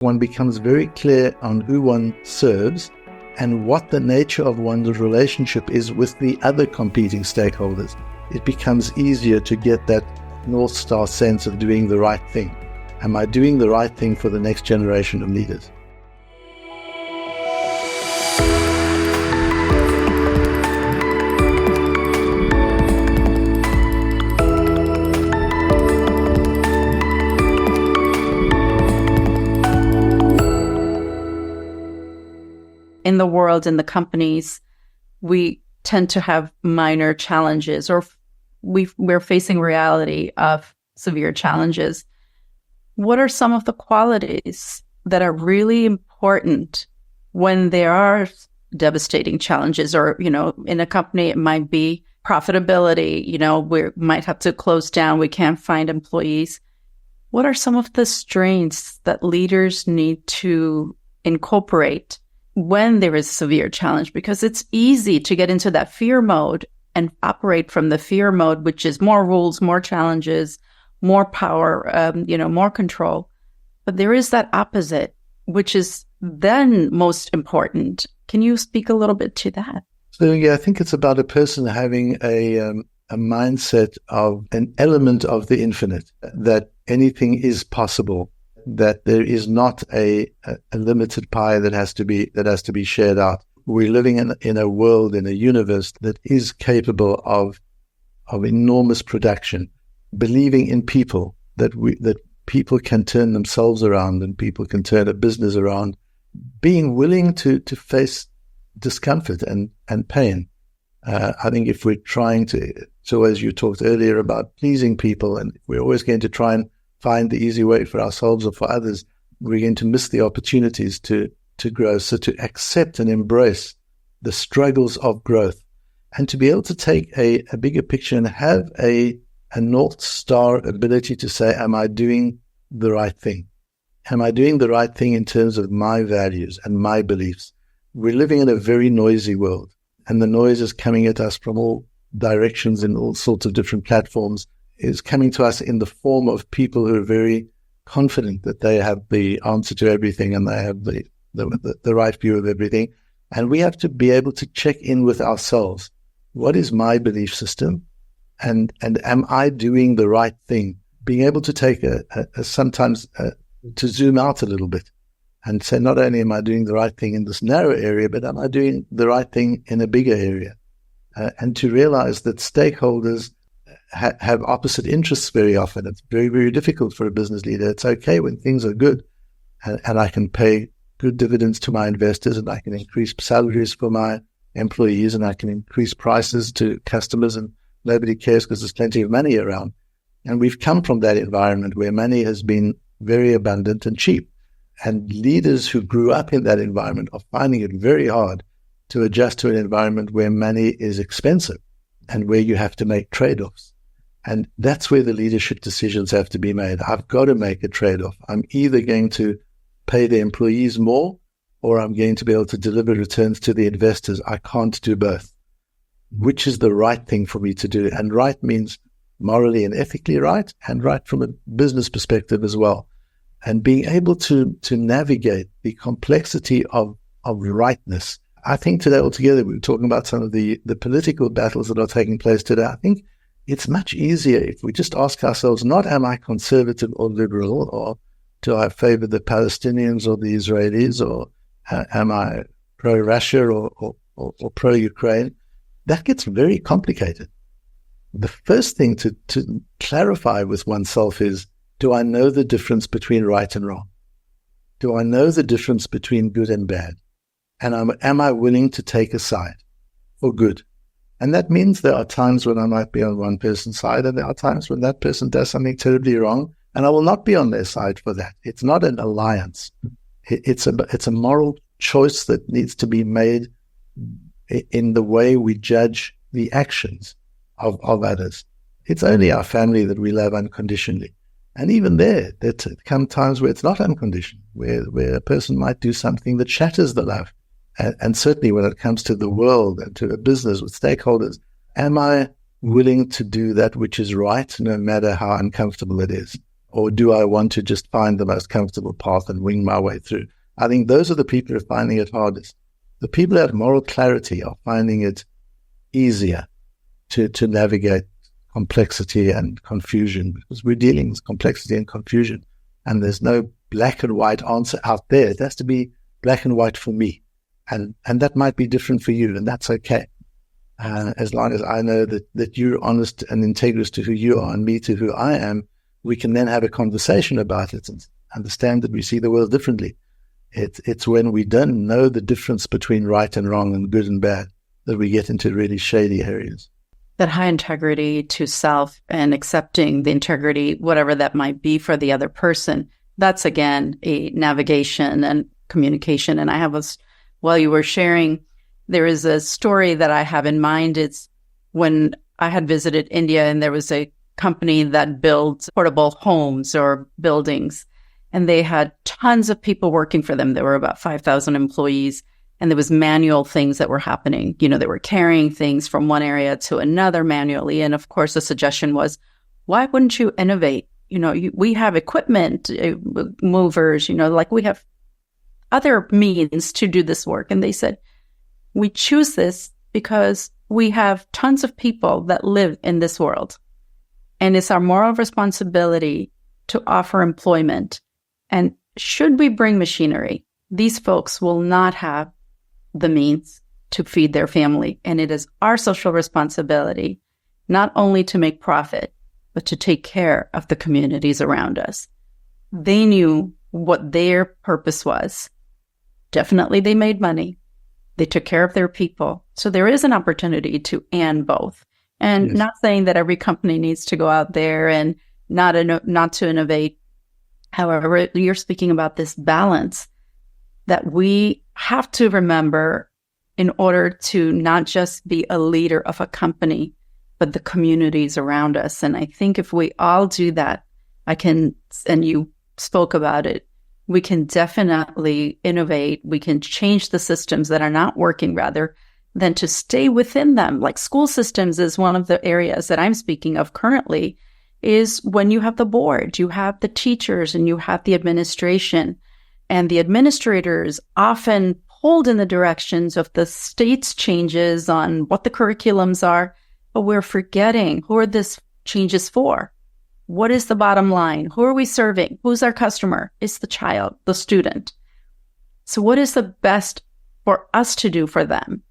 One becomes very clear on who one serves and what the nature of one's relationship is with the other competing stakeholders. It becomes easier to get that North Star sense of doing the right thing. Am I doing the right thing for the next generation of leaders? In the world, in the companies, we tend to have minor challenges, or we're facing reality of severe challenges. What are some of the qualities that are really important when there are devastating challenges? Or, in a company, it might be profitability. We might have to close down. We can't find employees. What are some of the strains that leaders need to incorporate when there is a severe challenge? Because it's easy to get into that fear mode and operate from the fear mode, which is more rules, more challenges, more power, more control. But there is that opposite, which is then most important. Can you speak a little bit to that? So, I think it's about a person having a mindset of an element of the infinite, that anything is possible, that there is not a limited pie that has to be shared out. We're living in a world, in a universe that is capable of enormous production. Believing in people, that people can turn themselves around and people can turn a business around. Being willing to face discomfort and pain. I think if we're trying to, so as you talked earlier about pleasing people, and we're always going to try and find the easy way for ourselves or for others, we're going to miss the opportunities to grow. So to accept and embrace the struggles of growth, and to be able to take a bigger picture and have a North Star ability to say, am I doing the right thing? Am I doing the right thing in terms of my values and my beliefs? We're living in a very noisy world, and the noise is coming at us from all directions in all sorts of different platforms. Is coming to us in the form of people who are very confident that they have the answer to everything and they have the right view of everything. And we have to be able to check in with ourselves. What is my belief system? And am I doing the right thing? Being able to take sometimes to zoom out a little bit and say, not only am I doing the right thing in this narrow area, but am I doing the right thing in a bigger area? And to realize that stakeholders have opposite interests very often. It's very, very difficult for a business leader. It's okay when things are good and I can pay good dividends to my investors and I can increase salaries for my employees and I can increase prices to customers and nobody cares because there's plenty of money around. And we've come from that environment where money has been very abundant and cheap. And leaders who grew up in that environment are finding it very hard to adjust to an environment where money is expensive and where you have to make trade-offs. And that's where the leadership decisions have to be made. I've got to make a trade-off. I'm either going to pay the employees more or I'm going to be able to deliver returns to the investors. I can't do both. Which is the right thing for me to do? And right means morally and ethically right, and right from a business perspective as well. And being able to navigate the complexity of rightness. I think today altogether, we were talking about some of the political battles that are taking place today. I think it's much easier if we just ask ourselves, not am I conservative or liberal, or do I favor the Palestinians or the Israelis, or am I pro-Russia or pro-Ukraine? That gets very complicated. The first thing to clarify with oneself is, do I know the difference between right and wrong? Do I know the difference between good and bad? And am I willing to take a side for good? And that means there are times when I might be on one person's side, and there are times when that person does something terribly wrong, and I will not be on their side for that. It's not an alliance. It's a moral choice that needs to be made in the way we judge the actions of others. It's only our family that we love unconditionally. And even there come times where it's not unconditional, where a person might do something that shatters the love. And certainly when it comes to the world and to a business with stakeholders, am I willing to do that which is right, no matter how uncomfortable it is? Or do I want to just find the most comfortable path and wing my way through? I think those are the people who are finding it hardest. The people who have moral clarity are finding it easier to navigate complexity and confusion, because we're dealing with complexity and confusion, and there's no black and white answer out there. It has to be black and white for me, and that might be different for you, and that's okay. As long as I know that you're honest and integrous to who you are and me to who I am, we can then have a conversation about it and understand that we see the world differently. It's when we don't know the difference between right and wrong and good and bad that we get into really shady areas. That high integrity to self and accepting the integrity, whatever that might be for the other person, that's again a navigation and communication. And I have while you were sharing, there is a story that I have in mind. It's when I had visited India and there was a company that builds portable homes or buildings, and they had tons of people working for them. There were about 5,000 employees, and there was manual things that were happening. You know, they were carrying things from one area to another manually. And of course, the suggestion was, why wouldn't you innovate? You know, we have equipment, movers, you know, like we have other means to do this work. And they said, we choose this because we have tons of people that live in this world. And it's our moral responsibility to offer employment. And should we bring machinery, these folks will not have the means to feed their family. And it is our social responsibility not only to make profit, but to take care of the communities around us. They knew what their purpose was. Definitely they made money. They took care of their people. So there is an opportunity to and both. And yes. Not saying that every company needs to go out there and not to innovate. However, you're speaking about this balance that we have to remember in order to not just be a leader of a company, but the communities around us. And I think if we all do that, and you spoke about it, we can definitely innovate. We can change the systems that are not working rather than to stay within them. Like school systems is one of the areas that I'm speaking of currently, is when you have the board, you have the teachers, and you have the administration. And the administrators often pulled in the directions of the state's changes on what the curriculums are, but we're forgetting who are these changes for. What is the bottom line? Who are we serving? Who's our customer? It's the child, the student. So what is the best for us to do for them?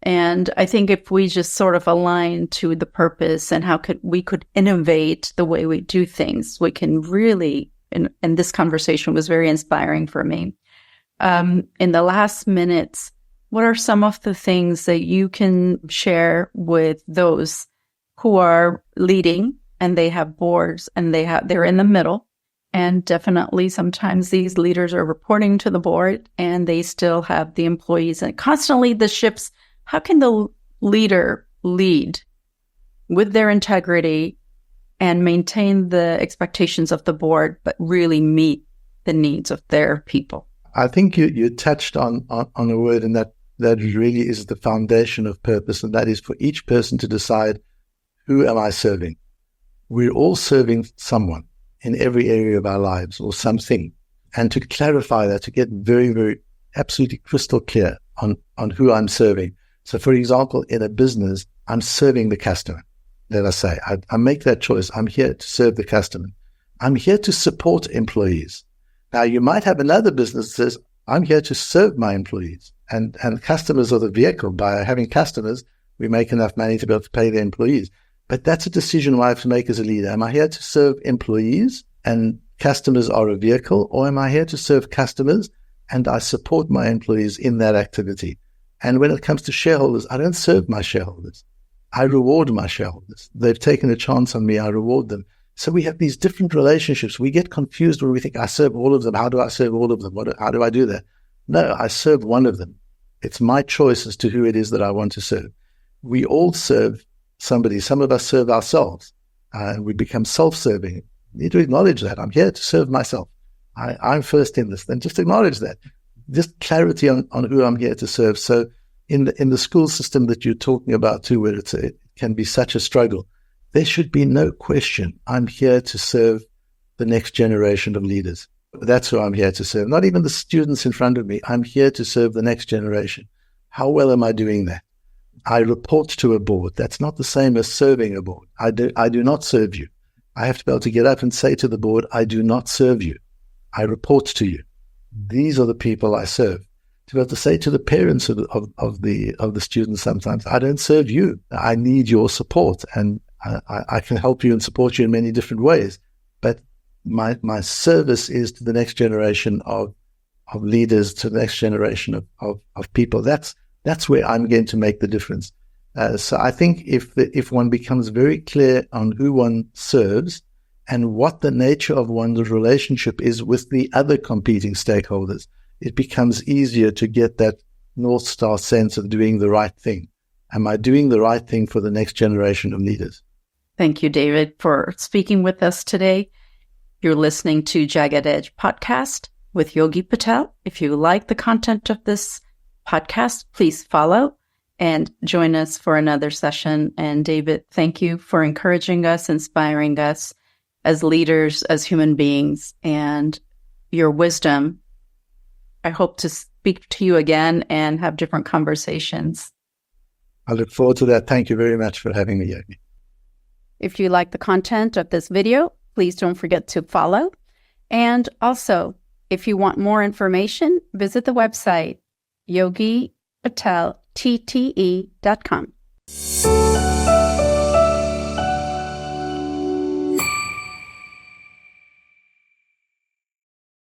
And I think if we just sort of align to the purpose and how we could innovate the way we do things, we can really, and this conversation was very inspiring for me. In the last minutes, what are some of the things that you can share with those who are leading and they have boards and they're in the middle? And definitely sometimes these leaders are reporting to the board and they still have the employees, and constantly the ships. How can the leader lead with their integrity and maintain the expectations of the board, but really meet the needs of their people? I think you touched on a word, and that really is the foundation of purpose, and that is for each person to decide, who am I serving? We're all serving someone in every area of our lives, or something. And to clarify that, to get very, very absolutely crystal clear on who I'm serving. So, for example, in a business, I'm serving the customer. Let us say, I make that choice. I'm here to serve the customer. I'm here to support employees. Now, you might have another business that says, I'm here to serve my employees. And customers are the vehicle. By having customers, we make enough money to be able to pay the employees. But that's a decision I have to make as a leader. Am I here to serve employees and customers are a vehicle? Or am I here to serve customers and I support my employees in that activity? And when it comes to shareholders, I don't serve my shareholders. I reward my shareholders. They've taken a chance on me. I reward them. So we have these different relationships. We get confused when we think, I serve all of them. How do I serve all of them? How do I do that? No, I serve one of them. It's my choice as to who it is that I want to serve. We all serve somebody. Some of us serve ourselves. And we become self-serving. You need to acknowledge that. I'm here to serve myself. I'm first in this. Then just acknowledge that. Just clarity on who I'm here to serve. So in the school system that you're talking about too, where it can be such a struggle, there should be no question. I'm here to serve the next generation of leaders. That's who I'm here to serve. Not even the students in front of me. I'm here to serve the next generation. How well am I doing that? I report to a board. That's not the same as serving a board. I do not serve you. I have to be able to get up and say to the board, I do not serve you. I report to you. These are the people I serve. To be able to say to the parents of the students sometimes, I don't serve you. I need your support, and I can help you and support you in many different ways. But my service is to the next generation of leaders, to the next generation of people. That's where I'm going to make the difference. So I think if one becomes very clear on who one serves and what the nature of one's relationship is with the other competing stakeholders, it becomes easier to get that North Star sense of doing the right thing. Am I doing the right thing for the next generation of leaders? Thank you, David, for speaking with us today. You're listening to Jagged Edge Podcast with Yogi Patel. If you like the content of this podcast, please follow and join us for another session. And David, thank you for encouraging us, inspiring us as leaders, as human beings, and your wisdom. I hope to speak to you again and have different conversations. I look forward to that. Thank you very much for having me, Yogi. If you like the content of this video, please don't forget to follow. And also, if you want more information, visit the website, yogipateltte.com.